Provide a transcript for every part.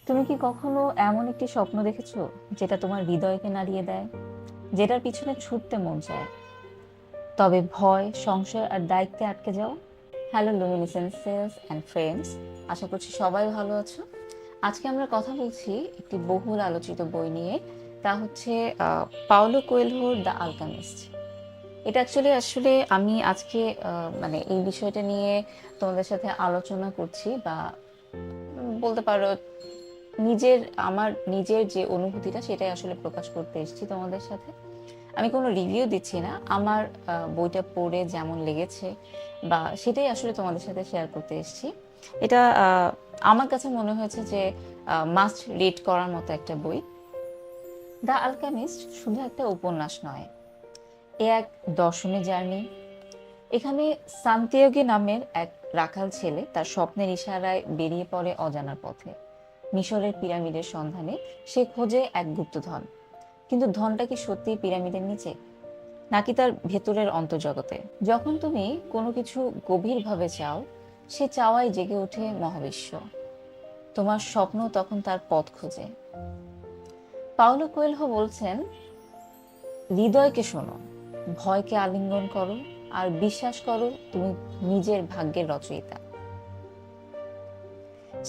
তুমি কি কখনো এমন একটি স্বপ্ন দেখেছো যেটা তোমার হৃদয়কে নাড়িয়ে দেয়, যেটার পিছনে ছুটতে মন চায়, তবে ভয়, সংশয় আর দায়িত্বে আটকে যাও? হ্যালো লুমিনিসেন্সেস অ্যান্ড ফ্রেন্ডস, আশা করছি সবাই ভালো আছো। আজকে আমরা কথা বলছি একটি বহুল আলোচিত বই নিয়ে। তা হচ্ছে পাওলো কোয়েলহোর দ্য আলকামিস্ট। এটা আসলে আমি আজকে মানে এই বিষয়টা নিয়ে তোমাদের সাথে আলোচনা করছি, বা বলতে পারো নিজের আমার নিজের যে অনুভূতিটা সেটাই আসলে প্রকাশ করতে এসেছি তোমাদের সাথে। আমি কোনো রিভিউ দিচ্ছি না, আমার বইটা পড়ে যেমন লেগেছে বা সেটাই আসলে তোমাদের সাথে শেয়ার করতে এসেছি। এটা আমার কাছে মনে হয়েছে যে মাস্ট রিড করার মতো একটা বই। দ্য আলকেমিস্ট শুধু একটা উপন্যাস নয়, এ এক দর্শনের জার্নি। এখানে সান্তিয়াগো নামের এক রাখাল ছেলে তার স্বপ্নের ইশারায় বেরিয়ে পড়ে অজানার পথে। মিশরের পিরামিডের সন্ধানে সে খোঁজে এক গুপ্তধন। কিন্তু ধনটা কি সত্যি পিরামিডের নিচে, নাকি তার ভেতরের অন্তর্জগতে? যখন তুমি কোনো কিছু গভীরভাবে চাও, সে চাওয়াই জেগে ওঠে মহাবিশ্ব। তোমার স্বপ্ন তখন তার পথ খোঁজে। পাওলো কোয়েলহো বলছেন, হৃদয়কে শোনো, ভয়কে আলিঙ্গন করো, আর বিশ্বাস করো তুমি নিজের ভাগ্যের রচয়িতা।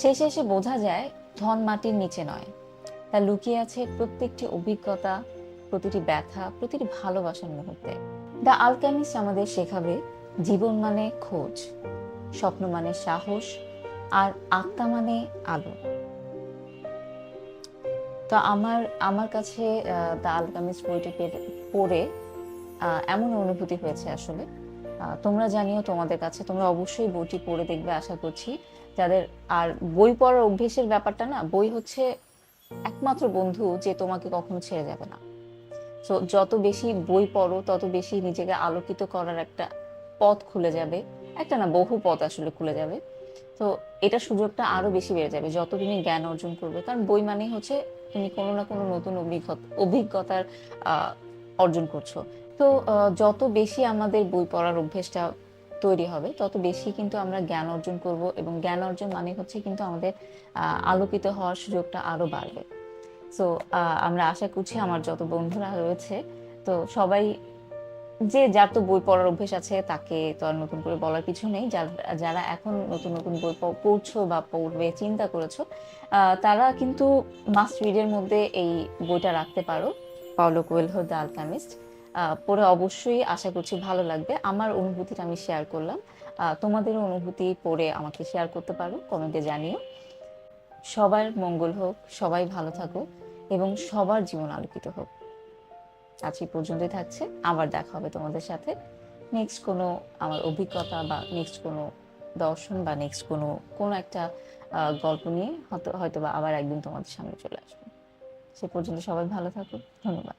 শেষে এসে বোঝা যায় ধন মাটির নিচে নয়, তা লুকিয়ে আছে প্রত্যেকটি অভিজ্ঞতা, প্রতিটি ব্যথা, প্রতিটি ভালোবাসার মুহূর্তে। দ্য আলকেমিস্ট আমাদের শেখাবে জীবন মানে খোঁজ, স্বপ্ন মানে সাহস, আর আত্মা মানে আলো। তো আমার আমার কাছে দ্য আলকেমিস্ট বইটি পড়ে এমন অনুভূতি হয়েছে আসলে। তোমরা জানিও তোমাদের কাছে, তোমরা অবশ্যই বইটি পড়ে দেখবে আশা করছি। যাদের আর বই পড়ার অভ্যেসের ব্যাপারটা না, বই হচ্ছে একমাত্র বন্ধু যে তোমাকে কখনো ছেড়ে যাবে না। তো যত বেশি বই পড়ো তত বেশি নিজেকে আলোকিত করার একটা পথ খুলে যাবে। একটা না, বহু পথ আসলে খুলে যাবে। তো এটা সুযোগটা আরো বেশি বেড়ে যাবে যত তুমি জ্ঞান অর্জন করবে, কারণ বই মানেই হচ্ছে তুমি কোনো না কোনো নতুন অভিজ্ঞতার আহ অর্জন করছো। তো যত বেশি আমাদের বই পড়ার অভ্যেসটা তৈরি হবে তত বেশি কিন্তু আমরা জ্ঞান অর্জন করব, এবং জ্ঞান অর্জন মানে হচ্ছে কিন্তু আমাদের আলোকিত হওয়ার সুযোগটা আরো বাড়বে। সো আমরা আশা করছি আমার যত বন্ধুরা রয়েছে, তো সবাই, যে যার তো বই পড়ার অভ্যেস আছে তাকে তো আর নতুন করে বলার কিছু নেই। যারা এখন নতুন নতুন বই পড়ছো বা পড়বে চিন্তা করেছো, তারা কিন্তু মাস্ট রিডের মধ্যে এই বইটা রাখতে পারো, পাওলো কোয়েলহো দ্য আলকেমিস্ট। পড়ে অবশ্যই আশা করছি ভালো লাগবে। আমার অনুভূতিটা আমি শেয়ার করলাম, তোমাদেরও অনুভূতি পড়ে আমাকে শেয়ার করতে পারো, কমেন্টে জানিও। সবার মঙ্গল হোক, সবাই ভালো থাকো, এবং সবার জীবন আলোকিত হোক। আজ এই পর্যন্তই থাকছে, আবার দেখা হবে তোমাদের সাথে নেক্সট কোনো আমার অভিজ্ঞতা, বা নেক্সট কোনো দর্শন, বা নেক্সট কোনো কোনো একটা গল্প নিয়ে হয়তো বা আবার একদিন তোমাদের সামনে চলে আসবো। সে পর্যন্ত সবাই ভালো থাকো। ধন্যবাদ।